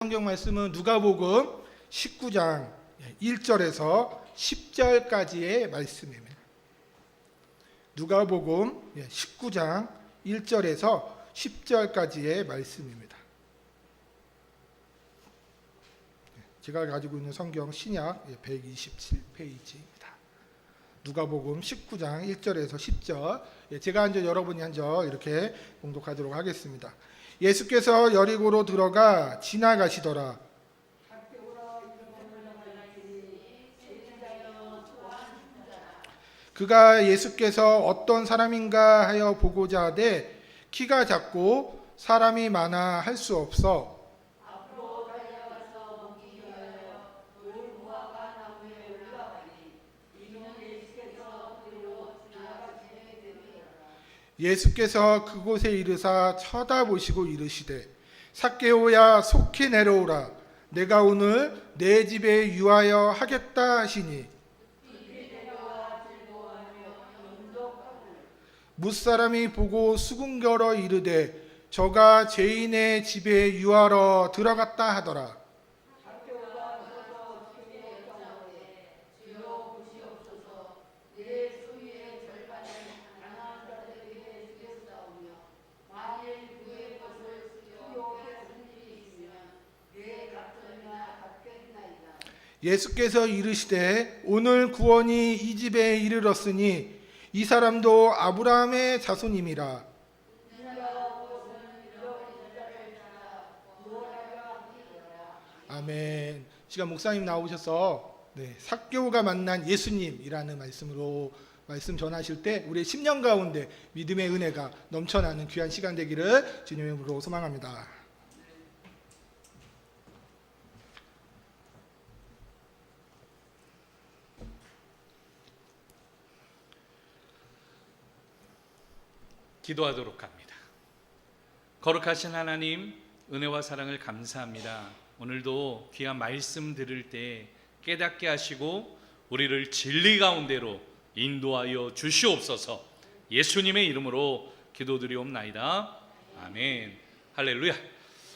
성경 말씀은 누가복음 19장 1절에서 10절까지의 말씀입니다. 누가복음 19장 1절에서 10절까지의 말씀입니다. 제가 가지고 있는 성경 신약 127페이지입니다. 누가복음 19장 1절에서 10절. 제가 한 절 여러분이 한 절 이렇게 봉독하도록 하겠습니다. 예수께서 여리고로 들어가 지나가시더라. 그가 예수께서 어떤 사람인가 하여 보고자 하되 키가 작고 사람이 많아 할 수 없어 예수께서 그곳에 이르사 쳐다보시고 이르시되 삭개오야 속히 내려오라. 내가 오늘 내 집에 유하여 하겠다 하시니 뭇사람이 보고 수군결어 이르되 저가 죄인의 집에 유하러 들어갔다 하더라. 예수께서 이르시되 오늘 구원이 이 집에 이르렀으니 이 사람도 아브라함의 자손임이라. 아멘. 시간 목사님 나오셔서 삭개오가 만난 예수님이라는 말씀으로 말씀 전하실 때 우리의 10년 가운데 믿음의 은혜가 넘쳐나는 귀한 시간 되기를 주님의 이름으로 소망합니다. 기도하도록 합니다. 거룩하신 하나님, 은혜와 사랑을 감사합니다. 오늘도 귀한 말씀 들을 때 깨닫게 하시고 우리를 진리 가운데로 인도하여 주시옵소서. 예수님의 이름으로 기도드리옵나이다. 아멘. 할렐루야.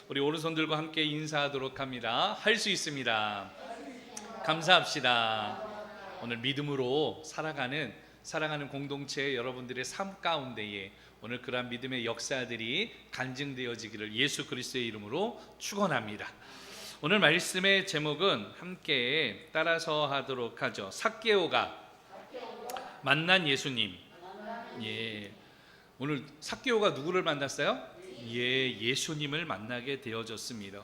우리 오른손들과 함께 인사하도록 합니다. 할 수 있습니다. 감사합시다. 오늘 믿음으로 살아가는 공동체 여러분들의 삶 가운데에 오늘 그러한 믿음의 역사들이 간증되어지기를 예수 그리스도의 이름으로 축원합니다. 오늘 말씀의 제목은 함께 따라서 하도록 하죠. 삭개오가 만난 예수님. 오늘 삭개오가 누구를 만났어요? 예수님을 만나게 되어졌습니다.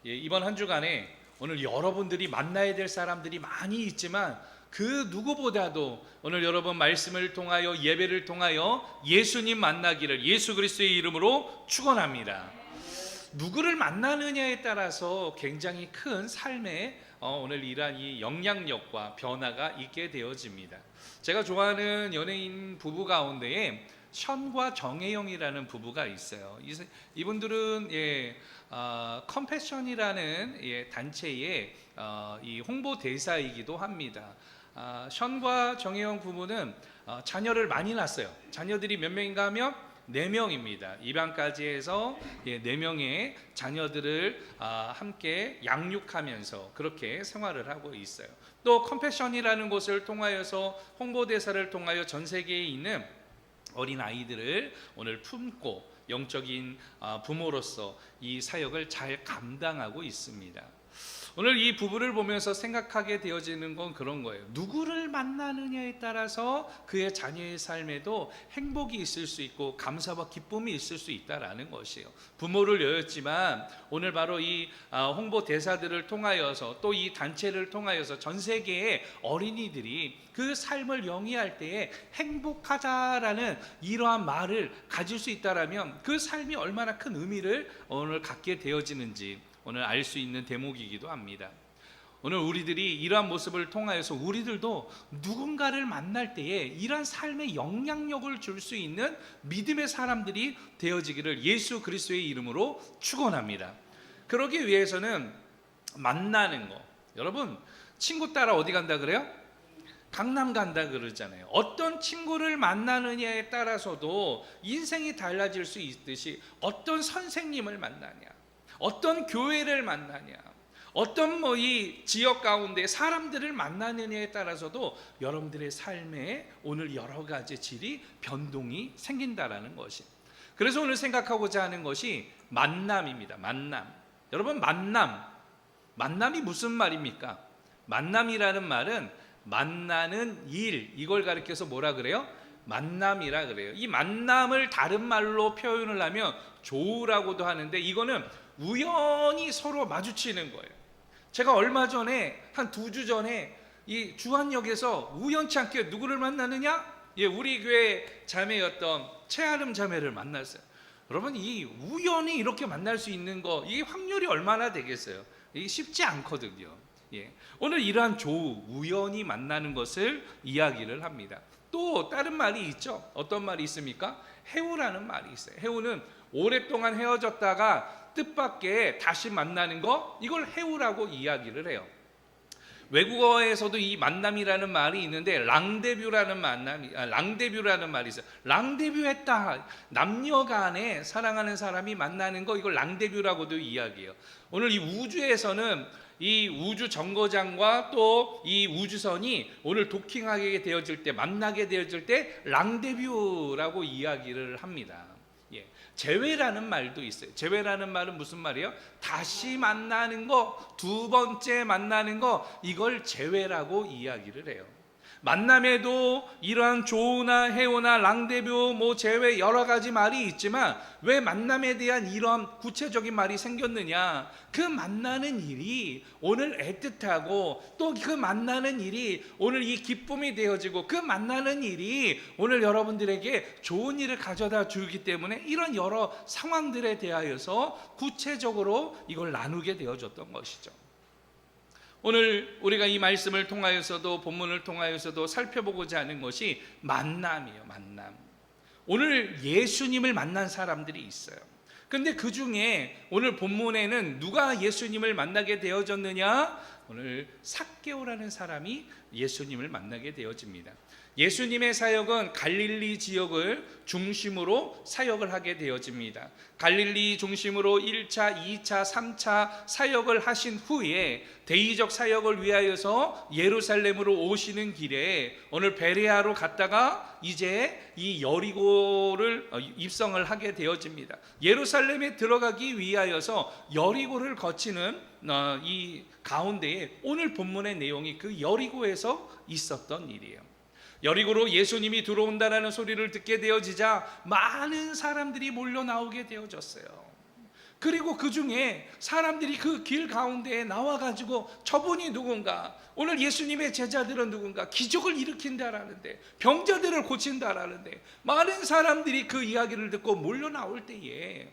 이번 한 주간에 오늘 여러분들이 만나야 될 사람들이 많이 있지만 그 누구보다도 오늘 여러분 말씀을 통하여 예배를 통하여 예수님 만나기를 예수 그리스도의 이름으로 축원합니다. 누구를 만나느냐에 따라서 굉장히 큰 삶에 오늘 이러한 이 영향력과 변화가 있게 되어집니다. 제가 좋아하는 연예인 부부 가운데에 션과 정혜영이라는 부부가 있어요. 이분들은 컴패션이라는 단체의 이 홍보 대사이기도 합니다. 션과 정혜영 부부는 자녀를 많이 낳았어요. 자녀들이 몇 명인가 하면 4명입니다. 입양까지 해서 4명의 자녀들을 함께 양육하면서 그렇게 생활을 하고 있어요. 또 컴패션이라는 곳을 통하여서 홍보대사를 통하여 전 세계에 있는 어린 아이들을 오늘 품고 영적인 부모로서 이 사역을 잘 감당하고 있습니다. 오늘 이 부부를 보면서 생각하게 되어지는 건 그런 거예요. 누구를 만나느냐에 따라서 그의 자녀의 삶에도 행복이 있을 수 있고 감사와 기쁨이 있을 수 있다라는 것이에요. 부모를 여였지만 오늘 바로 이 홍보 대사들을 통하여서 또 이 단체를 통하여서 전 세계의 어린이들이 그 삶을 영위할 때에 행복하다라는 이러한 말을 가질 수 있다라면 그 삶이 얼마나 큰 의미를 오늘 갖게 되어지는지 오늘 알 수 있는 대목이기도 합니다. 오늘 우리들이 이러한 모습을 통하여서 우리들도 누군가를 만날 때에 이러한 삶의 영향력을 줄 수 있는 믿음의 사람들이 되어지기를 예수 그리스도의 이름으로 축원합니다. 그러기 위해서는 만나는 거. 여러분, 친구 따라 어디 간다 그래요? 강남 간다 그러잖아요. 어떤 친구를 만나느냐에 따라서도 인생이 달라질 수 있듯이 어떤 선생님을 만나냐, 어떤 교회를 만나냐, 어떤 이 지역 가운데 사람들을 만나느냐에 따라서도 여러분들의 삶에 오늘 여러 가지 질이 변동이 생긴다라는 것이. 그래서 오늘 생각하고자 하는 것이 만남입니다. 만남. 여러분, 만남이 무슨 말입니까? 만남이라는 말은 만나는 일, 이걸 가리켜서 뭐라 그래요? 만남이라 그래요. 이 만남을 다른 말로 표현을 하면 조우라고도 하는데, 이거는 우연히 서로 마주치는 거예요. 제가 얼마 전에 한 2주 전에 이 주안역에서 우연치 않게 누구를 만나느냐? 우리 교회 자매였던 최아름 자매를 만났어요. 여러분, 이 우연히 이렇게 만날 수 있는 거, 이 확률이 얼마나 되겠어요? 이게 쉽지 않거든요. 오늘 이러한 조우, 우연히 만나는 것을 이야기를 합니다. 또 다른 말이 있죠. 어떤 말이 있습니까? 해우라는 말이 있어요. 해우는 오랫동안 헤어졌다가 뜻밖의 다시 만나는 거, 이걸 해우라고 이야기를 해요. 외국어에서도 이 만남이라는 말이 있는데 랑데뷰라는 말이 있어요. 랑데뷰했다. 남녀 간에 사랑하는 사람이 만나는 거, 이걸 랑데뷰라고도 이야기해요. 오늘 이 우주에서는 이 우주 정거장과 또 이 우주선이 오늘 도킹하게 되어질 때, 만나게 되어질 때 랑데뷰라고 이야기를 합니다. 재회라는 말도 있어요. 재회라는 말은 무슨 말이에요? 다시 만나는 거, 두 번째 만나는 거, 이걸 재회라고 이야기를 해요. 만남에도 이러한 조우나 해오나 랑데뷰, 재회 여러 가지 말이 있지만 왜 만남에 대한 이런 구체적인 말이 생겼느냐? 그 만나는 일이 오늘 애틋하고 또 그 만나는 일이 오늘 이 기쁨이 되어지고 그 만나는 일이 오늘 여러분들에게 좋은 일을 가져다 주기 때문에 이런 여러 상황들에 대하여서 구체적으로 이걸 나누게 되어졌던 것이죠. 오늘 우리가 이 말씀을 통하여서도 본문을 통하여서도 살펴보고자 하는 것이 만남이에요. 만남. 오늘 예수님을 만난 사람들이 있어요. 근데 그 중에 오늘 본문에는 누가 예수님을 만나게 되어졌느냐? 오늘 삭개오라는 사람이 예수님을 만나게 되어집니다. 예수님의 사역은 갈릴리 지역을 중심으로 사역을 하게 되어집니다. 갈릴리 중심으로 1차, 2차, 3차 사역을 하신 후에 대의적 사역을 위하여서 예루살렘으로 오시는 길에 오늘 베레아로 갔다가 이제 이 여리고를 입성을 하게 되어집니다. 예루살렘에 들어가기 위하여서 여리고를 거치는 이 가운데에 오늘 본문의 내용이 그 여리고에서 있었던 일이에요. 여리고로 예수님이 들어온다라는 소리를 듣게 되어지자 많은 사람들이 몰려 나오게 되어졌어요. 그리고 그 중에 사람들이 그 길 가운데에 나와가지고 저분이 누군가, 오늘 예수님의 제자들은 누군가, 기적을 일으킨다라는데, 병자들을 고친다라는데 많은 사람들이 그 이야기를 듣고 몰려 나올 때에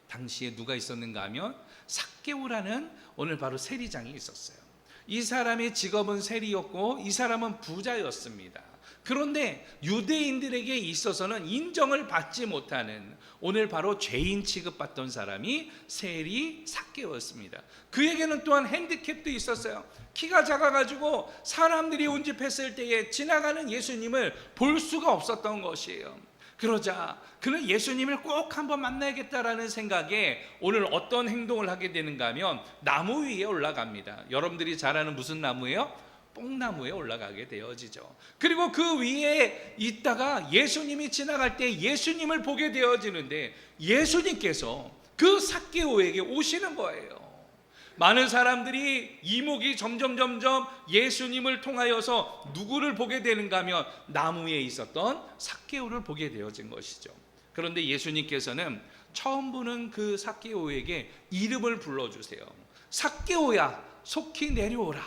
당시에 누가 있었는가 하면 삭개오라는 오늘 바로 세리장이 있었어요. 이 사람의 직업은 세리였고 이 사람은 부자였습니다. 그런데 유대인들에게 있어서는 인정을 받지 못하는 오늘 바로 죄인 취급받던 사람이 세리 삭개오였습니다. 그에게는 또한 핸디캡도 있었어요. 키가 작아가지고 사람들이 운집했을 때에 지나가는 예수님을 볼 수가 없었던 것이에요. 그러자 그는 예수님을 꼭 한번 만나야겠다라는 생각에 오늘 어떤 행동을 하게 되는가 하면 나무 위에 올라갑니다. 여러분들이 잘 아는 무슨 나무예요? 뽕나무에 올라가게 되어지죠. 그리고 그 위에 있다가 예수님이 지나갈 때 예수님을 보게 되어지는데 예수님께서 그 삭개오에게 오시는 거예요. 많은 사람들이 이목이 점점 예수님을 통하여서 누구를 보게 되는가 하면 나무 위에 있었던 삭개오를 보게 되어진 것이죠. 그런데 예수님께서는 처음 보는 그 삭개오에게 이름을 불러주세요. 삭개오야, 속히 내려오라.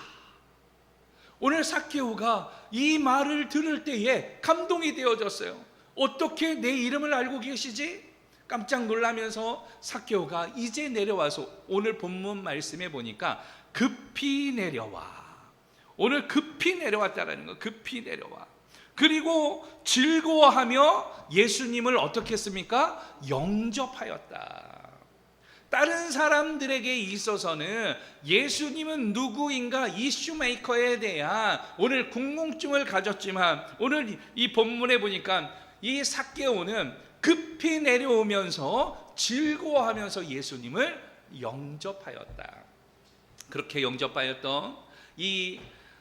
오늘 삭개오가 이 말을 들을 때에 감동이 되어졌어요. 어떻게 내 이름을 알고 계시지? 깜짝 놀라면서 삭개오가 이제 내려와서 오늘 본문 말씀에 보니까 급히 내려와. 오늘 급히 내려왔다라는 거. 급히 내려와. 그리고 즐거워하며 예수님을 어떻게 했습니까? 영접하였다. 다른 사람들에게 있어서는 예수님은 누구인가 이슈 메이커에 대한 오늘 궁금증을 가졌지만 오늘 이 본문에 보니까 이 삭개오는 급히 내려오면서 즐거워하면서 예수님을 영접하였다. 그렇게 영접하였던 이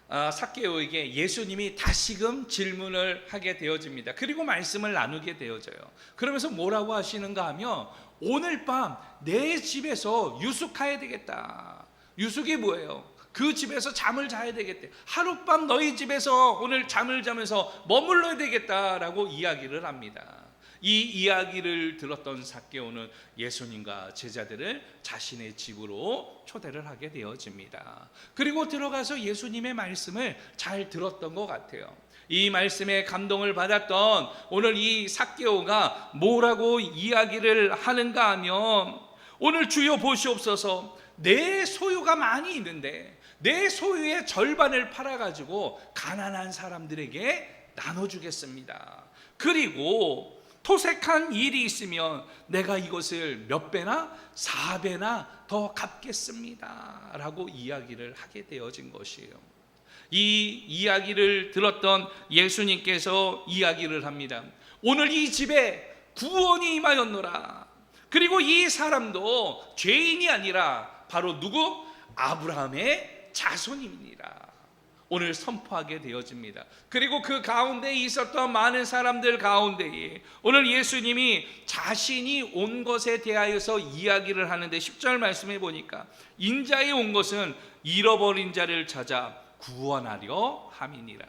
삭개오에게 예수님이 다시금 질문을 하게 되어집니다. 그리고 말씀을 나누게 되어져요. 그러면서 뭐라고 하시는가 하면 오늘 밤 내 집에서 유숙해야 되겠다. 유숙이 뭐예요? 그 집에서 잠을 자야 되겠대. 하룻밤 너희 집에서 오늘 잠을 자면서 머물러야 되겠다라고 이야기를 합니다. 이 이야기를 들었던 삭개오는 예수님과 제자들을 자신의 집으로 초대를 하게 되어집니다. 그리고 들어가서 예수님의 말씀을 잘 들었던 것 같아요. 이 말씀에 감동을 받았던 오늘 이 삭개오가 뭐라고 이야기를 하는가 하면 오늘 주여 보시옵소서, 내 소유가 많이 있는데 내 소유의 절반을 팔아가지고 가난한 사람들에게 나눠주겠습니다. 그리고 토색한 일이 있으면 내가 이것을 몇 배나 4배나 더 갚겠습니다 라고 이야기를 하게 되어진 것이에요. 이 이야기를 들었던 예수님께서 이야기를 합니다. 오늘 이 집에 구원이 임하였노라. 그리고 이 사람도 죄인이 아니라 바로 누구? 아브라함의 자손입니다. 오늘 선포하게 되어집니다. 그리고 그 가운데 있었던 많은 사람들 가운데에 오늘 예수님이 자신이 온 것에 대하여서 이야기를 하는데 10절 말씀해 보니까 인자에 온 것은 잃어버린 자를 찾아 구원하려 함이니라.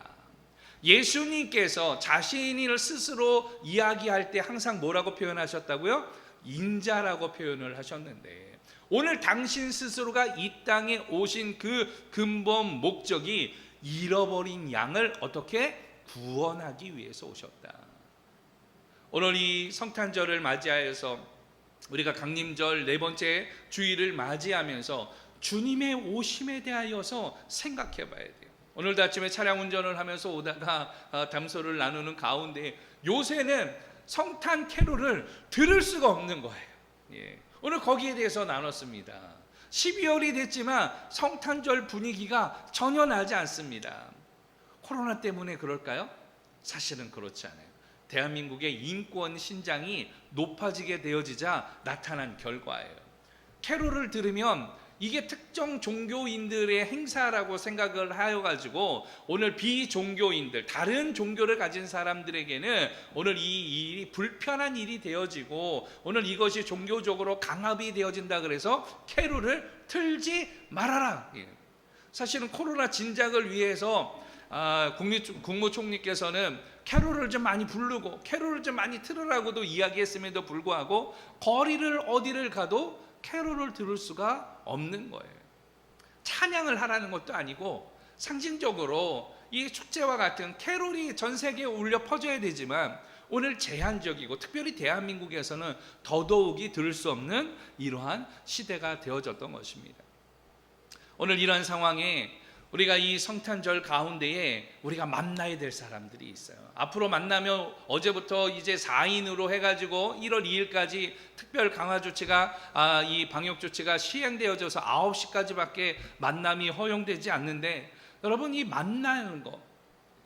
예수님께서 자신을 스스로 이야기할 때 항상 뭐라고 표현하셨다고요? 인자라고 표현을 하셨는데 오늘 당신 스스로가 이 땅에 오신 그 근본 목적이 잃어버린 양을 어떻게 구원하기 위해서 오셨다. 오늘 이 성탄절을 맞이하여서 우리가 강림절 네 번째 주일을 맞이하면서 주님의 오심에 대하여서 생각해 봐야 돼요. 오늘도 아침에 차량 운전을 하면서 오다가 담소를 나누는 가운데 요새는 성탄 캐롤을 들을 수가 없는 거예요. 예. 오늘 거기에 대해서 나눴습니다. 12월이 됐지만 성탄절 분위기가 전혀 나지 않습니다. 코로나 때문에 그럴까요? 사실은 그렇지 않아요. 대한민국의 인권 신장이 높아지게 되어지자 나타난 결과예요. 캐롤을 들으면 이게 특정 종교인들의 행사라고 생각을 하여가지고 오늘 비종교인들, 다른 종교를 가진 사람들에게는 오늘 이 일이 불편한 일이 되어지고 오늘 이것이 종교적으로 강압이 되어진다 그래서 캐롤을 틀지 말아라. 사실은 코로나 진작을 위해서 국무총리께서는 캐롤을 좀 많이 부르고 캐롤을 좀 많이 틀으라고도 이야기했음에도 불구하고 거리를 어디를 가도 캐롤을 들을 수가 없는 거예요. 찬양을 하라는 것도 아니고 상징적으로 이 축제와 같은 캐롤이 전 세계에 울려 퍼져야 되지만 오늘 제한적이고 특별히 대한민국에서는 더더욱이 들을 수 없는 이러한 시대가 되어졌던 것입니다. 오늘 이런 상황에 우리가 이 성탄절 가운데에 우리가 만나야 될 사람들이 있어요. 앞으로 만나면 어제부터 이제 4인으로 해가지고 1월 2일까지 특별 강화 조치가 이 방역 조치가 시행되어져서 9시까지밖에 만남이 허용되지 않는데 여러분 이 만나는 거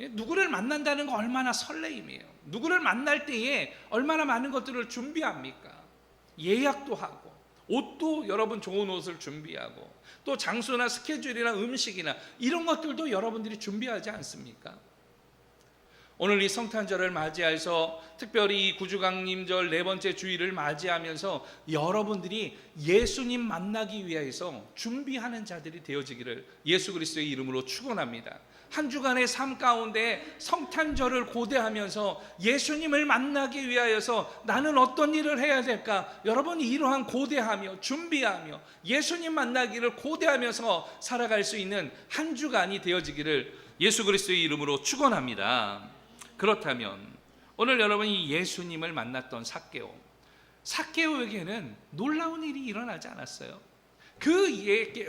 누구를 만난다는 거 얼마나 설레임이에요. 누구를 만날 때에 얼마나 많은 것들을 준비합니까? 예약도 하고 옷도 여러분 좋은 옷을 준비하고 또 장소나 스케줄이나 음식이나 이런 것들도 여러분들이 준비하지 않습니까? 오늘 이 성탄절을 맞이해서 특별히 이 구주강림절 네 번째 주일을 맞이하면서 여러분들이 예수님 만나기 위해서 준비하는 자들이 되어지기를 예수 그리스도의 이름으로 축원합니다. 한 주간의 삶 가운데 성탄절을 고대하면서 예수님을 만나기 위하여서 나는 어떤 일을 해야 될까? 여러분이 이러한 고대하며 준비하며 예수님 만나기를 고대하면서 살아갈 수 있는 한 주간이 되어지기를 예수 그리스도의 이름으로 축원합니다. 그렇다면 오늘 여러분이 예수님을 만났던 삭개오에게는 놀라운 일이 일어나지 않았어요. 그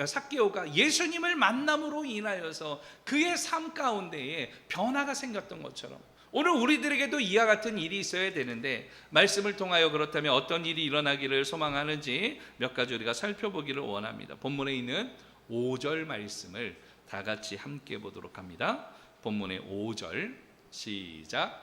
삭개오가 예수님을 만남으로 인하여서 그의 삶 가운데에 변화가 생겼던 것처럼 오늘 우리들에게도 이와 같은 일이 있어야 되는데 말씀을 통하여 그렇다면 어떤 일이 일어나기를 소망하는지 몇 가지 우리가 살펴보기를 원합니다. 본문에 있는 5절 말씀을 다 같이 함께 보도록 합니다. 본문의 5절 시작.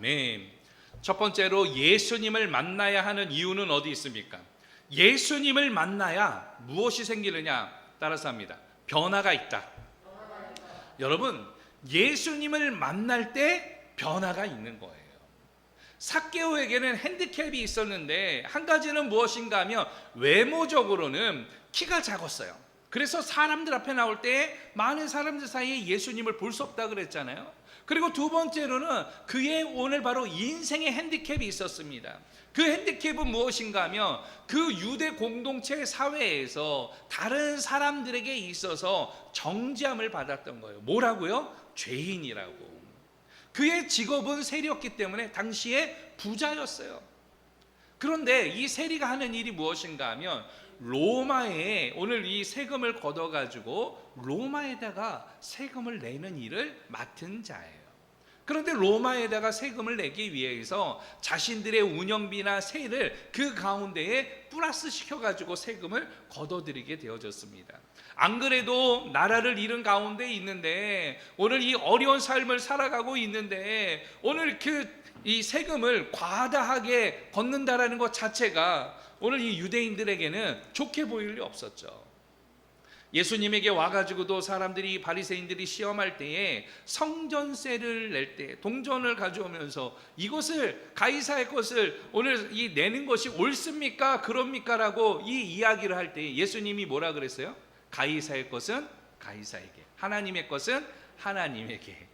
아멘. 첫 번째로 예수님을 만나야 하는 이유는 어디 있습니까? 예수님을 만나야 무엇이 생기느냐? 따라서 합니다. 변화가 있다. 여러분, 예수님을 만날 때 변화가 있는 거예요. 삭개오에게는 핸디캡이 있었는데 한 가지는 무엇인가 하면 외모적으로는 키가 작았어요. 그래서 사람들 앞에 나올 때 많은 사람들 사이에 예수님을 볼 수 없다 그랬잖아요. 그리고 두 번째로는 그의 오늘 바로 인생의 핸디캡이 있었습니다. 그 핸디캡은 무엇인가 하면 그 유대 공동체 사회에서 다른 사람들에게 있어서 정죄함을 받았던 거예요. 뭐라고요? 죄인이라고. 그의 직업은 세리였기 때문에 당시에 부자였어요. 그런데 이 세리가 하는 일이 무엇인가 하면 로마에 오늘 이 세금을 걷어가지고 로마에다가 세금을 내는 일을 맡은 자예요. 그런데 로마에다가 세금을 내기 위해서 자신들의 운영비나 세를 그 가운데에 플러스 시켜가지고 세금을 걷어들이게 되어졌습니다. 안 그래도 나라를 잃은 가운데 있는데 오늘 이 어려운 삶을 살아가고 있는데 오늘 이 세금을 과다하게 걷는다라는 것 자체가 오늘 이 유대인들에게는 좋게 보일 리 없었죠. 예수님에게 와가지고도 사람들이 바리새인들이 시험할 때에 성전세를 낼 때 동전을 가져오면서 이것을 가이사의 것을 오늘 이 내는 것이 옳습니까? 그럽니까? 라고 이 이야기를 할 때 예수님이 뭐라 그랬어요? 가이사의 것은 가이사에게, 하나님의 것은 하나님에게.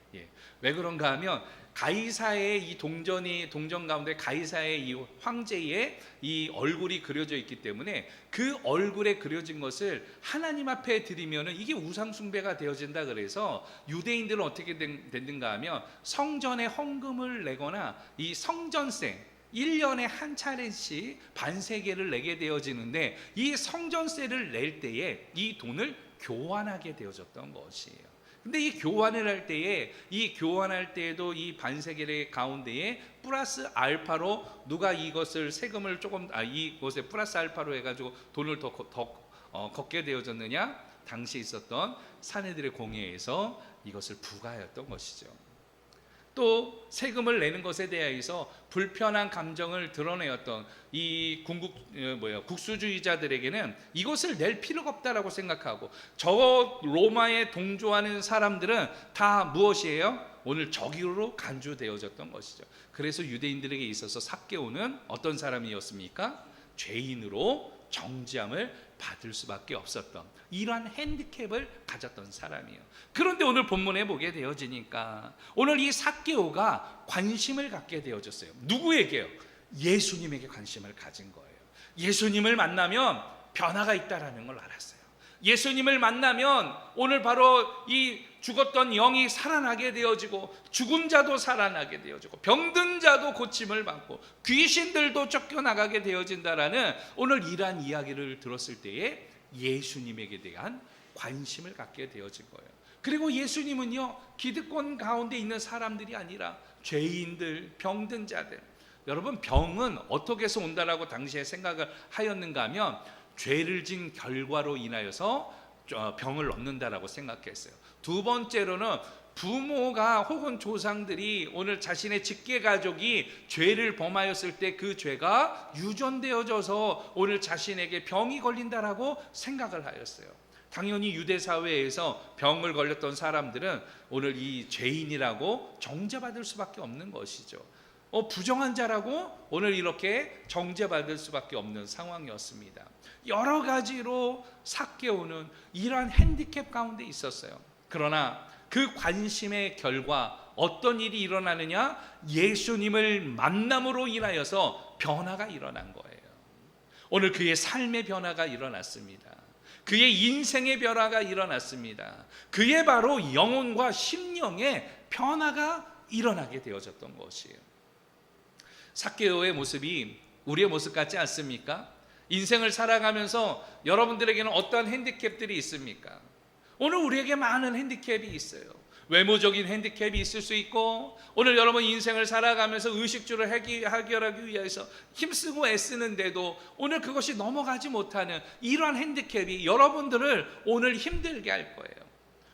왜 그런가 하면 가이사의 이 동전 가운데 가이사의 이 황제의 이 얼굴이 그려져 있기 때문에 그 얼굴에 그려진 것을 하나님 앞에 드리면은 이게 우상 숭배가 되어진다. 그래서 유대인들은 어떻게 됐는가 하면 성전에 헌금을 내거나 이 성전세 1년에 한 차례씩 반세계를 내게 되어지는데 이 성전세를 낼 때에 이 돈을 교환하게 되어졌던 것이에요. 근데 이 교환을 할 때에 교환할 때에도 이 반세계 가운데에 플러스 알파로 누가 이것을 세금을 조금 이것에 플러스 알파로 해가지고 돈을 더 걷게 되어졌느냐? 당시 있었던 사내들의 공회에서 이것을 부과하였던 것이죠. 또 세금을 내는 것에 대해서 불편한 감정을 드러내었던 이 국수주의자들에게는 이것을 낼 필요가 없다라고 생각하고 저 로마에 동조하는 사람들은 다 무엇이에요? 오늘 적으로 간주되어졌던 것이죠. 그래서 유대인들에게 있어서 삭개오는 어떤 사람이었습니까? 죄인으로 정죄함을 받을 수밖에 없었던 이러한 핸디캡을 가졌던 사람이에요. 그런데 오늘 본문에 보게 되어지니까 오늘 이 삭개오가 관심을 갖게 되어졌어요. 누구에게요? 예수님에게 관심을 가진 거예요. 예수님을 만나면 변화가 있다라는 걸 알았어요. 예수님을 만나면 오늘 바로 이 죽었던 영이 살아나게 되어지고 죽은 자도 살아나게 되어지고 병든 자도 고침을 받고 귀신들도 쫓겨나가게 되어진다라는 오늘 이러한 이야기를 들었을 때에 예수님에게 대한 관심을 갖게 되어진 거예요. 그리고 예수님은요, 기득권 가운데 있는 사람들이 아니라 죄인들, 병든 자들. 여러분, 병은 어떻게 해서 온다라고 당시에 생각을 하였는가 하면 죄를 진 결과로 인하여서 병을 얻는다라고 생각했어요. 두 번째로는 부모가 혹은 조상들이 오늘 자신의 직계 가족이 죄를 범하였을 때 그 죄가 유전되어져서 오늘 자신에게 병이 걸린다라고 생각을 하였어요. 당연히 유대 사회에서 병을 걸렸던 사람들은 오늘 이 죄인이라고 정죄받을 수밖에 없는 것이죠. 부정한 자라고 오늘 이렇게 정죄받을 수밖에 없는 상황이었습니다. 여러 가지로 삭개오는 이러한 핸디캡 가운데 있었어요. 그러나 그 관심의 결과 어떤 일이 일어나느냐? 예수님을 만남으로 인하여서 변화가 일어난 거예요. 오늘 그의 삶의 변화가 일어났습니다. 그의 인생의 변화가 일어났습니다. 그의 바로 영혼과 심령의 변화가 일어나게 되어졌던 것이에요. 삭개오의 모습이 우리의 모습 같지 않습니까? 인생을 살아가면서 여러분들에게는 어떤 핸디캡들이 있습니까? 오늘 우리에게 많은 핸디캡이 있어요. 외모적인 핸디캡이 있을 수 있고, 오늘 여러분 인생을 살아가면서 의식주를 해결하기 위해서 힘쓰고 애쓰는데도 오늘 그것이 넘어가지 못하는 이러한 핸디캡이 여러분들을 오늘 힘들게 할 거예요.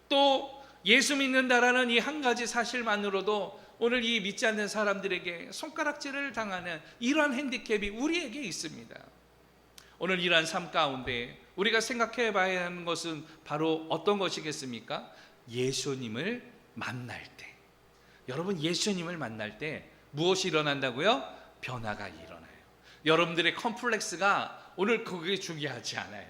또 예수 믿는다라는 이 한 가지 사실만으로도 오늘 이 믿지 않는 사람들에게 손가락질을 당하는 이러한 핸디캡이 우리에게 있습니다. 오늘 이러한 삶 가운데 우리가 생각해 봐야 하는 것은 바로 어떤 것이겠습니까? 예수님을 만날 때, 여러분 예수님을 만날 때 무엇이 일어난다고요? 변화가 일어나요. 여러분들의 컴플렉스가 오늘 그게 중요하지 않아요.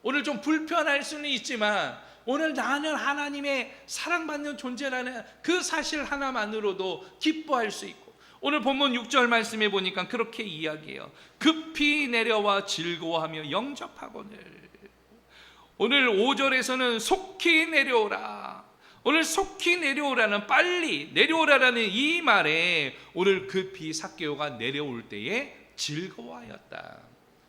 오늘 좀 불편할 수는 있지만 오늘 나는 하나님의 사랑받는 존재라는 그 사실 하나만으로도 기뻐할 수 있고, 오늘 본문 6절 말씀에 보니까 그렇게 이야기해요. 급히 내려와 즐거워하며 영접하거늘. 오늘 5절에서는 속히 내려오라. 오늘 속히 내려오라는, 빨리 내려오라라는 이 말에 오늘 급히 삭개오가 내려올 때에 즐거워하였다.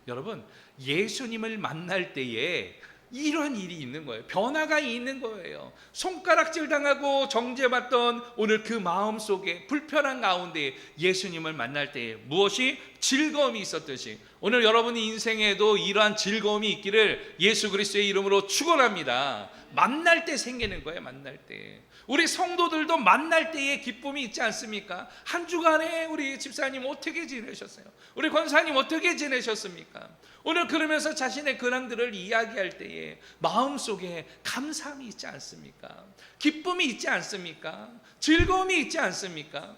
여러분, 예수님을 만날 때에 이런 일이 있는 거예요. 변화가 있는 거예요. 손가락질 당하고 정죄받던 오늘 그 마음 속에 불편한 가운데 예수님을 만날 때에 무엇이 즐거움이 있었듯이 오늘 여러분의 인생에도 이러한 즐거움이 있기를 예수 그리스도의 이름으로 축원합니다. 만날 때 생기는 거예요. 만날 때. 우리 성도들도 만날 때에 기쁨이 있지 않습니까? 한 주간에 우리 집사님 어떻게 지내셨어요? 우리 권사님 어떻게 지내셨습니까? 오늘 그러면서 자신의 근황들을 이야기할 때에 마음속에 감사함이 있지 않습니까? 기쁨이 있지 않습니까? 즐거움이 있지 않습니까?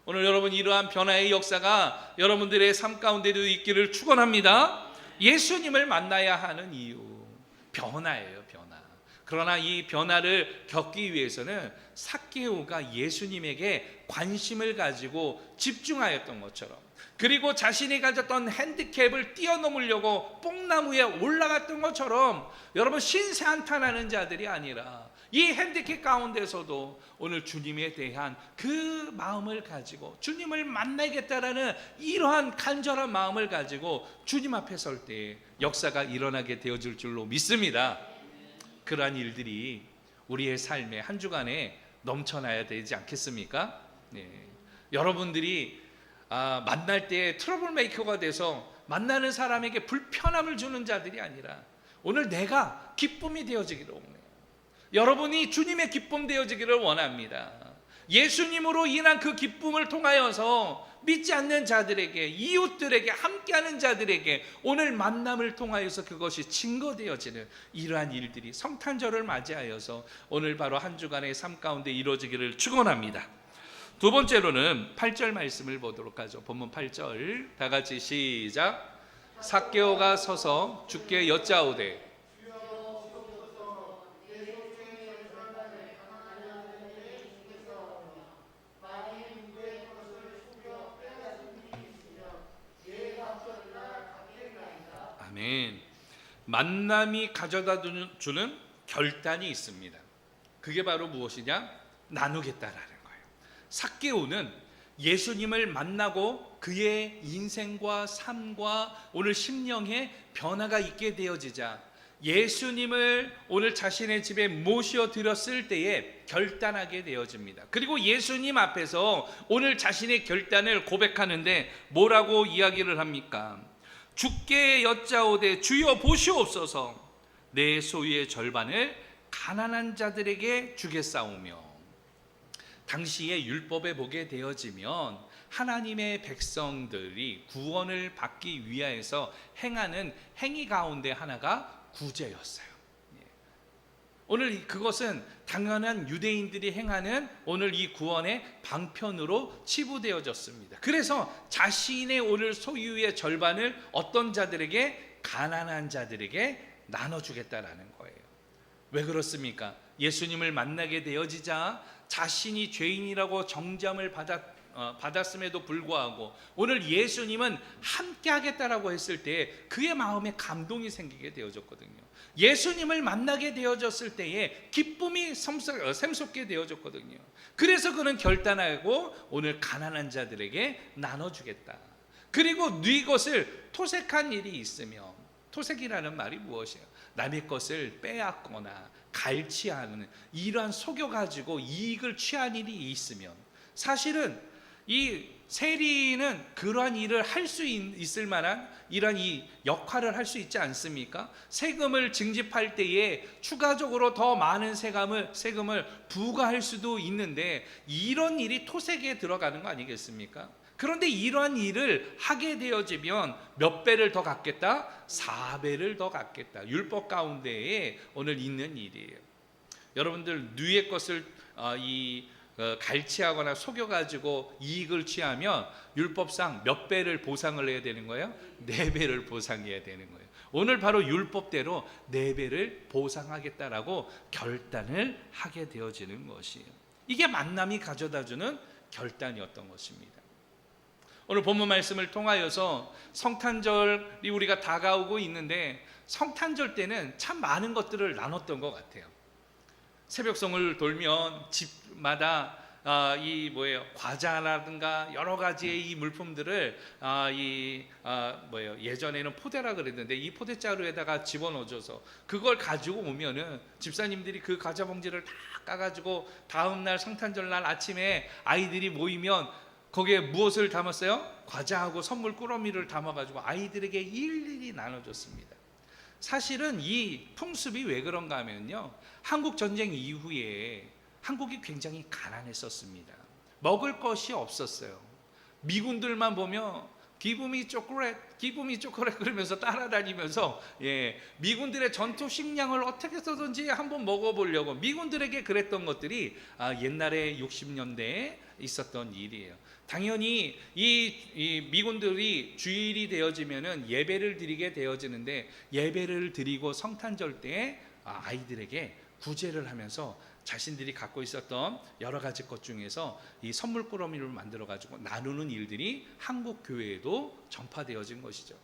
오늘 여러분 이러한 변화의 역사가 여러분들의 삶 가운데도 있기를 축원합니다. 예수님을 만나야 하는 이유, 변화예요. 변화. 그러나 이 변화를 겪기 위해서는 삭개오가 예수님에게 관심을 가지고 집중하였던 것처럼, 그리고 자신이 가졌던 핸디캡을 뛰어넘으려고 뽕나무에 올라갔던 것처럼, 여러분 신세 한탄하는 자들이 아니라 이 핸디캡 가운데서도 오늘 주님에 대한 그 마음을 가지고 주님을 만나겠다라는 이러한 간절한 마음을 가지고 주님 앞에 설 때 역사가 일어나게 되어질 줄로 믿습니다. 그러한 일들이 우리의 삶에 한 주간에 넘쳐나야 되지 않겠습니까? 네. 여러분들이 만날 때 트러블 메이커가 돼서 만나는 사람에게 불편함을 주는 자들이 아니라 오늘 내가 기쁨이 되어지기를 원해요. 여러분이 주님의 기쁨 되어지기를 원합니다. 예수님으로 인한 그 기쁨을 통하여서 믿지 않는 자들에게, 이웃들에게, 함께하는 자들에게 오늘 만남을 통하여서 그것이 증거되어지는 이러한 일들이 성탄절을 맞이하여서 오늘 바로 한 주간의 삶 가운데 이루어지기를 축원합니다. 두 번째로는 8절 말씀을 보도록 하죠. 본문 8절 다 같이 시작. 삭개오가 서서 주께 여짜오되. 아멘. 만남이 가져다 주는 결단이 있습니다. 그게 바로 무엇이냐? 나누겠다라는 거예요. 삭개오는 예수님을 만나고 그의 인생과 삶과 오늘 심령에 변화가 있게 되어지자 예수님을 오늘 자신의 집에 모셔 드렸을 때에 결단하게 되어집니다. 그리고 예수님 앞에서 오늘 자신의 결단을 고백하는데 뭐라고 이야기를 합니까? 주께 여짜오되 주여 보시옵소서, 내 소유의 절반을 가난한 자들에게 주겠사오며. 당시의 율법에 보게 되어지면 하나님의 백성들이 구원을 받기 위하여서 행하는 행위 가운데 하나가 구제였어요. 오늘 그것은 당연한 유대인들이 행하는 오늘 이 구원의 방편으로 치부되어졌습니다. 그래서 자신의 오늘 소유의 절반을 어떤 자들에게? 가난한 자들에게 나눠주겠다라는 거예요. 왜 그렇습니까? 예수님을 만나게 되어지자 자신이 죄인이라고 정죄함을 받았음에도 불구하고 오늘 예수님은 함께 하겠다라고 했을 때 그의 마음에 감동이 생기게 되어졌거든요. 예수님을 만나게 되어졌을 때에 기쁨이 샘솟게 되어졌거든요. 그래서 그는 결단하고 오늘 가난한 자들에게 나눠주겠다. 그리고 네 것을 토색한 일이 있으면, 토색이라는 말이 무엇이에요? 남의 것을 빼앗거나 갈취하는, 이러한 속여가지고 이익을 취한 일이 있으면, 사실은 이 세리는 그러한 일을 할 수 있을 만한 이러한 이 역할을 할 수 있지 않습니까? 세금을 징집할 때에 추가적으로 더 많은 세금을 부과할 수도 있는데 이런 일이 토색에 들어가는 거 아니겠습니까? 그런데 이러한 일을 하게 되어지면 몇 배를 더 갚겠다? 4배를 더 갚겠다. 율법 가운데에 오늘 있는 일이에요. 여러분들 누의 것을 갈취하거나 속여가지고 이익을 취하면 율법상 몇 배를 보상을 해야 되는 거예요? 4배를 보상해야 되는 거예요. 오늘 바로 율법대로 4배를 보상하겠다라고 결단을 하게 되어지는 것이에요. 이게 만남이 가져다주는 결단이었던 것입니다. 오늘 본문 말씀을 통하여서 성탄절이 우리가 다가오고 있는데 성탄절 때는 참 많은 것들을 나눴던 것 같아요. 새벽송을 돌면 집마다 과자라든가 여러 가지의 이 물품들을 예전에는 포대라 그랬는데 이 포대자루에다가 집어넣어줘서 그걸 가지고 오면은 집사님들이 그 과자 봉지를 다 까가지고 다음 날 성탄절 날 아침에 아이들이 모이면 거기에 무엇을 담았어요? 과자하고 선물 꾸러미를 담아가지고 아이들에게 일일이 나눠줬습니다. 사실은 이 풍습이 왜 그런가 하면요, 한국 전쟁 이후에 한국이 굉장히 가난했었습니다. 먹을 것이 없었어요. 미군들만 보면 기브미 초콜릿 그러면서 따라다니면서 미군들의 전투 식량을 어떻게 해서든지 한번 먹어보려고 미군들에게 그랬던 것들이 옛날에 60년대에 있었던 일이에요. 당연히 이 미군들이 주일이 되어지면은 예배를 드리게 되어지는데 예배를 드리고 성탄절 때 아이들에게 구제를 하면서 자신들이 갖고 있었던 여러 가지 것 중에서 이 선물 꾸러미를 만들어 가지고 나누는 일들이 한국 교회에도 전파되어진 것이죠.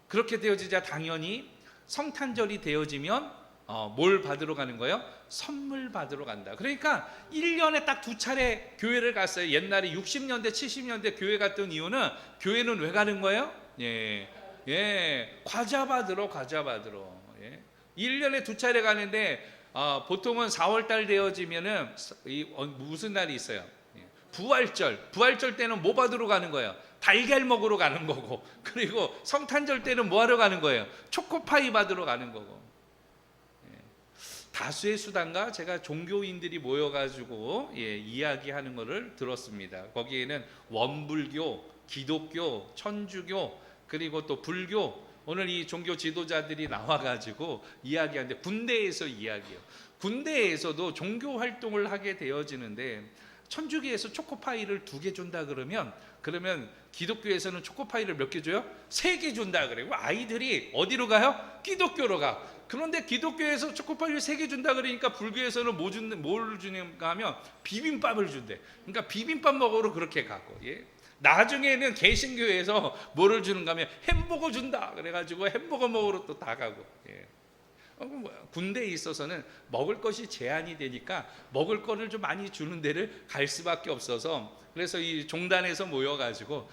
그렇게 되어지자 당연히 성탄절이 되어지면 뭘 받으러 가는 거예요? 선물 받으러 간다. 그러니까 1년에 딱 2차례 교회를 갔어요. 옛날에 60년대 70년대 교회 갔던 이유는 교회는 왜 가는 거예요? 과자 받으러 1년에 2차례 가는데 보통은 4월달 되어지면은 무슨 날이 있어요? 부활절 때는 뭐 받으러 가는 거예요? 달걀 먹으러 가는 거고, 그리고 성탄절 때는 뭐 하러 가는 거예요? 초코파이 받으러 가는 거고. 다수의 수단과 제가 종교인들이 모여가지고 이야기하는 것을 들었습니다. 거기에는 원불교, 기독교, 천주교, 그리고 또 불교, 오늘 이 종교 지도자들이 나와가지고 이야기하는데 군대에서 이야기해요. 군대에서도 종교 활동을 하게 되어지는데 천주교에서 초코파이를 2개 준다 그러면 기독교에서는 초코파이를 몇 개 줘요? 3개 준다 그래요. 아이들이 어디로 가요? 기독교로 가. 그런데 기독교에서 초코파이를 3개 준다 그러니까 불교에서는 뭘 주는가 하면 비빔밥을 준대. 그러니까 비빔밥 먹으러 그렇게 가고, 나중에는 개신교에서 뭐를 주는가 하면 햄버거 준다 그래가지고 햄버거 먹으러 또 다 가고. 군대에 있어서는 먹을 것이 제한이 되니까 먹을 거를 좀 많이 주는 데를 갈 수밖에 없어서, 그래서 이 종단에서 모여가지고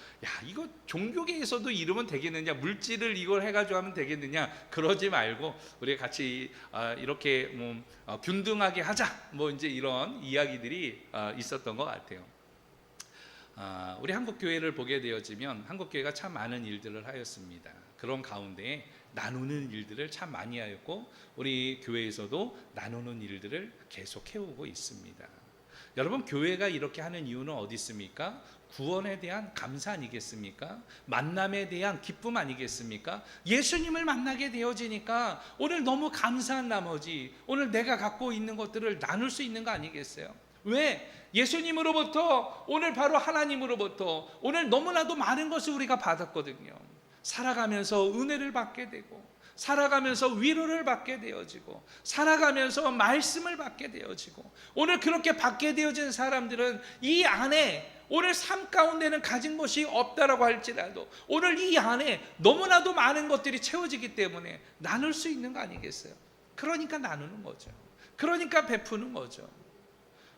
이거 종교계에서도 이러면 되겠느냐, 물질을 이걸 해가지고 하면 되겠느냐, 그러지 말고 우리 같이 이렇게 균등하게 하자, 이제 이런 이야기들이 있었던 것 같아요. 우리 한국 교회를 보게 되어지면 한국 교회가 참 많은 일들을 하였습니다. 그런 가운데 나누는 일들을 참 많이 하였고 우리 교회에서도 나누는 일들을 계속 해오고 있습니다. 여러분, 교회가 이렇게 하는 이유는 어디 있습니까? 구원에 대한 감사 아니겠습니까? 만남에 대한 기쁨 아니겠습니까? 예수님을 만나게 되어지니까 오늘 너무 감사한 나머지 오늘 내가 갖고 있는 것들을 나눌 수 있는 거 아니겠어요? 왜? 예수님으로부터, 오늘 바로 하나님으로부터 오늘 너무나도 많은 것을 우리가 받았거든요. 살아가면서 은혜를 받게 되고, 살아가면서 위로를 받게 되어지고, 살아가면서 말씀을 받게 되어지고, 오늘 그렇게 받게 되어진 사람들은 이 안에 오늘 삶 가운데는 가진 것이 없다라고 할지라도 오늘 이 안에 너무나도 많은 것들이 채워지기 때문에 나눌 수 있는 거 아니겠어요? 그러니까 나누는 거죠. 그러니까 베푸는 거죠.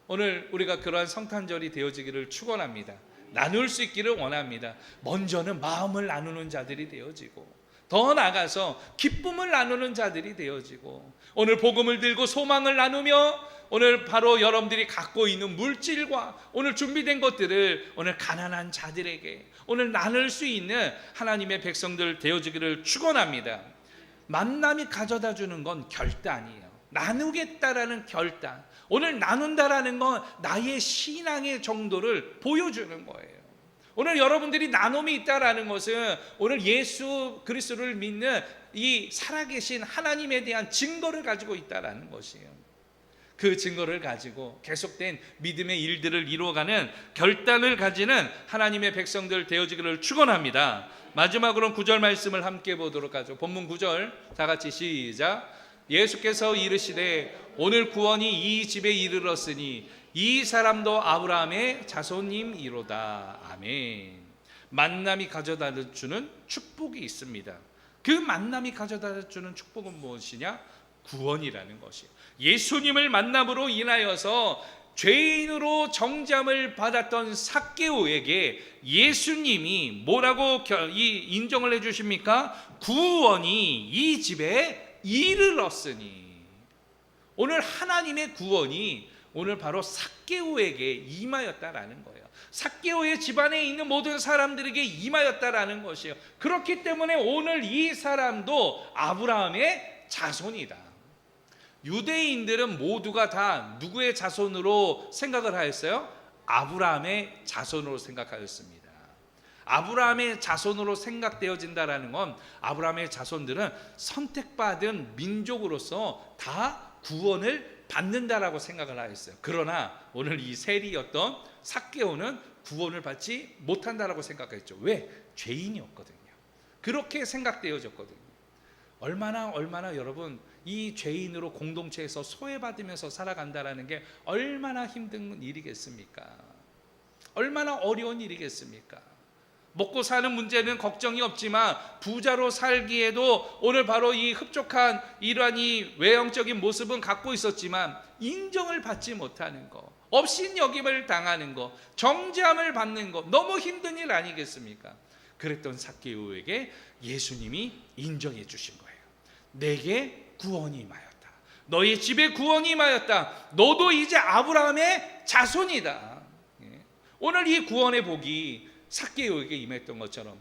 오늘 우리가 그러한 성탄절이 되어지기를 축원합니다. 나눌 수 있기를 원합니다. 먼저는 마음을 나누는 자들이 되어지고, 더 나아가서 기쁨을 나누는 자들이 되어지고, 오늘 복음을 들고 소망을 나누며 오늘 바로 여러분들이 갖고 있는 물질과 오늘 준비된 것들을 오늘 가난한 자들에게 오늘 나눌 수 있는 하나님의 백성들 되어지기를 축원합니다. 만남이 가져다 주는 건 결단이에요. 나누겠다라는 결단. 오늘 나눈다라는 건 나의 신앙의 정도를 보여주는 거예요. 오늘 여러분들이 나눔이 있다라는 것은 오늘 예수 그리스도를 믿는 이 살아계신 하나님에 대한 증거를 가지고 있다라는 것이에요. 그 증거를 가지고 계속된 믿음의 일들을 이루어가는 결단을 가지는 하나님의 백성들 되어지기를 축원합니다. 마지막으로 9절 말씀을 함께 보도록 하죠. 본문 9절 다 같이 시작. 예수께서 이르시되 오늘 구원이 이 집에 이르렀으니 이 사람도 아브라함의 자손임이로다. 아멘. 만남이 가져다 주는 축복이 있습니다. 그 만남이 가져다 주는 축복은 무엇이냐? 구원이라는 것이에요. 예수님을 만남으로 인하여서 죄인으로 정죄함을 받았던 삭개오에게 예수님이 뭐라고 인정을 해주십니까? 구원이 이 집에 이르렀으니. 오늘 하나님의 구원이 오늘 바로 삭개오에게 임하였다라는 거예요. 삭개오의 집안에 있는 모든 사람들에게 임하였다라는 것이에요. 그렇기 때문에 오늘 이 사람도 아브라함의 자손이다. 유대인들은 모두가 다 누구의 자손으로 생각을 하였어요? 아브라함의 자손으로 생각하였습니다. 아브라함의 자손으로 생각되어진다라는 건 아브라함의 자손들은 선택받은 민족으로서 다 구원을 받는다라고 생각을 하였어요. 그러나 오늘 이 세리였던 삭개오는 구원을 받지 못한다라고 생각했죠. 왜? 죄인이었거든요. 그렇게 생각되어졌거든요. 얼마나 여러분 이 죄인으로 공동체에서 소외받으면서 살아간다라는 게 얼마나 힘든 일이겠습니까? 얼마나 어려운 일이겠습니까? 먹고 사는 문제는 걱정이 없지만 부자로 살기에도 오늘 바로 이 흡족한 이러한 이 외형적인 모습은 갖고 있었지만 인정을 받지 못하는 거, 업신여김을 당하는 거, 정죄함을 받는 거 너무 힘든 일 아니겠습니까? 그랬던 삭개오에게 예수님이 인정해 주신 거예요. 내게 구원이 임하였다. 너희 집에 구원이 임하였다. 너도 이제 아브라함의 자손이다. 오늘 이 구원의 복이 삭개오에게 임했던 것처럼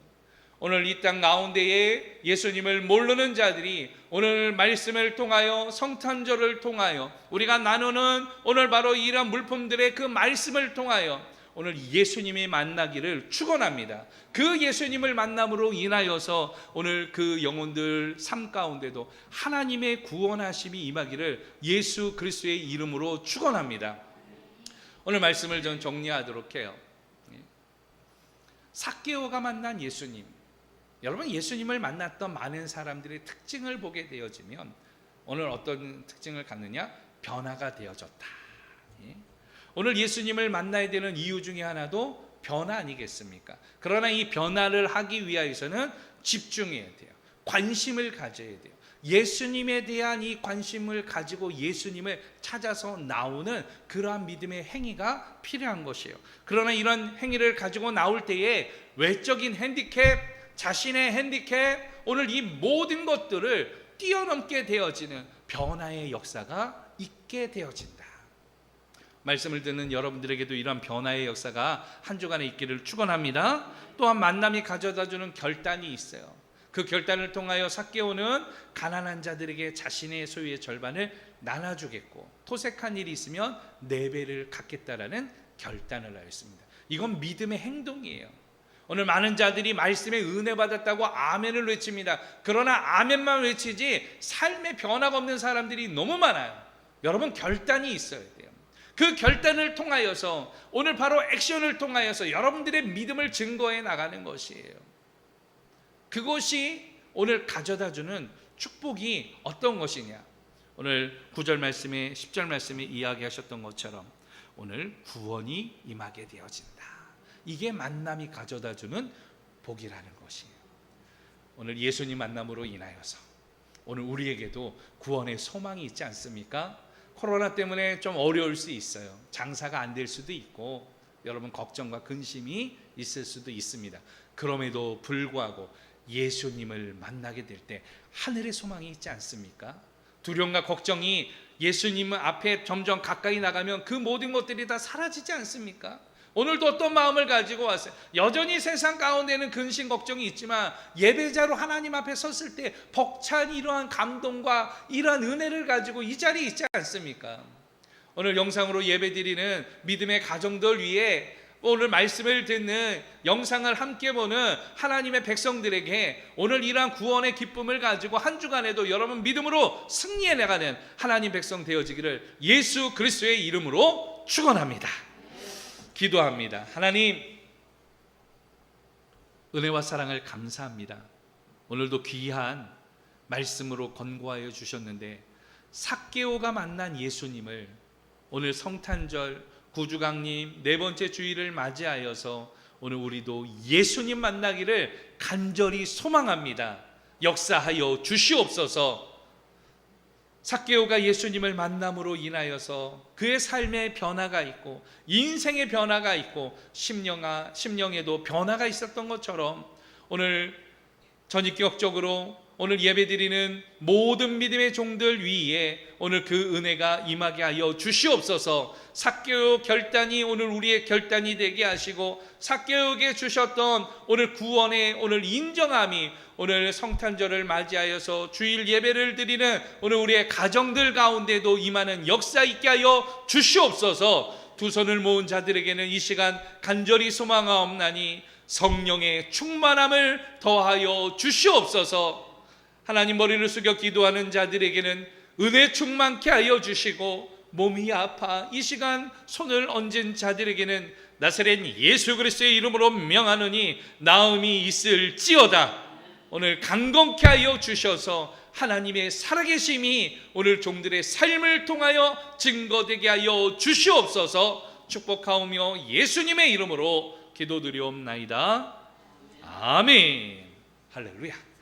오늘 이 땅 가운데에 예수님을 모르는 자들이 오늘 말씀을 통하여 성탄절을 통하여 우리가 나누는 오늘 바로 이러한 물품들의 그 말씀을 통하여 오늘 예수님이 만나기를 축원합니다. 그 예수님을 만남으로 인하여서 오늘 그 영혼들 삶 가운데도 하나님의 구원하심이 임하기를 예수 그리스도의 이름으로 축원합니다. 오늘 말씀을 좀 정리하도록 해요. 삭개오가 만난 예수님, 여러분 예수님을 만났던 많은 사람들의 특징을 보게 되어지면 오늘 어떤 특징을 갖느냐? 변화가 되어졌다. 오늘 예수님을 만나야 되는 이유 중에 하나도 변화 아니겠습니까? 그러나 이 변화를 하기 위하여서는 집중해야 돼요. 관심을 가져야 돼요. 예수님에 대한 이 관심을 가지고 예수님을 찾아서 나오는 그러한 믿음의 행위가 필요한 것이에요. 그러나 이런 행위를 가지고 나올 때에 외적인 핸디캡, 자신의 핸디캡, 오늘 이 모든 것들을 뛰어넘게 되어지는 변화의 역사가 있게 되어진다. 말씀을 듣는 여러분들에게도 이러한 변화의 역사가 한 주간에 있기를 축원합니다. 또한 만남이 가져다주는 결단이 있어요. 그 결단을 통하여 삭개오는 가난한 자들에게 자신의 소유의 절반을 나눠주겠고 토색한 일이 있으면 4배를 갖겠다라는 결단을 하였습니다. 이건 믿음의 행동이에요. 오늘 많은 자들이 말씀에 은혜 받았다고 아멘을 외칩니다. 그러나 아멘만 외치지 삶의 변화가 없는 사람들이 너무 많아요. 여러분 결단이 있어야 돼요. 그 결단을 통하여서 오늘 바로 액션을 통하여서 여러분들의 믿음을 증거해 나가는 것이에요. 그것이 오늘 가져다주는 축복이 어떤 것이냐? 오늘 9절 말씀에 10절 말씀에 이야기하셨던 것처럼 오늘 구원이 임하게 되어진다. 이게 만남이 가져다주는 복이라는 것이에요. 오늘 예수님 만남으로 인하여서 오늘 우리에게도 구원의 소망이 있지 않습니까? 코로나 때문에 좀 어려울 수 있어요. 장사가 안 될 수도 있고 여러분 걱정과 근심이 있을 수도 있습니다. 그럼에도 불구하고 예수님을 만나게 될 때 하늘의 소망이 있지 않습니까? 두려움과 걱정이 예수님 앞에 점점 가까이 나가면 그 모든 것들이 다 사라지지 않습니까? 오늘도 어떤 마음을 가지고 왔어요? 여전히 세상 가운데는 근심 걱정이 있지만 예배자로 하나님 앞에 섰을 때 벅찬 이러한 감동과 이러한 은혜를 가지고 이 자리에 있지 않습니까? 오늘 영상으로 예배드리는 믿음의 가정들 위해 오늘 말씀을 듣는 영상을 함께 보는 하나님의 백성들에게 오늘 이러한 구원의 기쁨을 가지고 한 주간에도 여러분 믿음으로 승리해 나가는 하나님 백성 되어지기를 예수 그리스도의 이름으로 축원합니다. 기도합니다. 하나님, 은혜와 사랑을 감사합니다. 오늘도 귀한 말씀으로 권고하여 주셨는데 삭개오가 만난 예수님을 오늘 성탄절 구주강림 네 번째 주일을 맞이하여서 오늘 우리도 예수님 만나기를 간절히 소망합니다. 역사하여 주시옵소서. 삭개오가 예수님을 만남으로 인하여서 그의 삶에 변화가 있고 인생의 변화가 있고 심령에도 변화가 있었던 것처럼 오늘 전입격적으로 오늘 예배드리는 모든 믿음의 종들 위에 오늘 그 은혜가 임하게 하여 주시옵소서. 삭개오 결단이 오늘 우리의 결단이 되게 하시고 삭개오에게 주셨던 오늘 구원의 오늘 인정함이 오늘 성탄절을 맞이하여서 주일 예배를 드리는 오늘 우리의 가정들 가운데도 임하는 역사 있게 하여 주시옵소서. 두 손을 모은 자들에게는 이 시간 간절히 소망하옵나니 성령의 충만함을 더하여 주시옵소서. 하나님, 머리를 숙여 기도하는 자들에게는 은혜 충만케 하여 주시고 몸이 아파 이 시간 손을 얹은 자들에게는 나사렛 예수 그리스도의 이름으로 명하노니 나음이 있을지어다. 오늘 강건케 하여 주셔서 하나님의 살아계심이 오늘 종들의 삶을 통하여 증거되게 하여 주시옵소서. 축복하오며 예수님의 이름으로 기도드리옵나이다. 아멘. 할렐루야.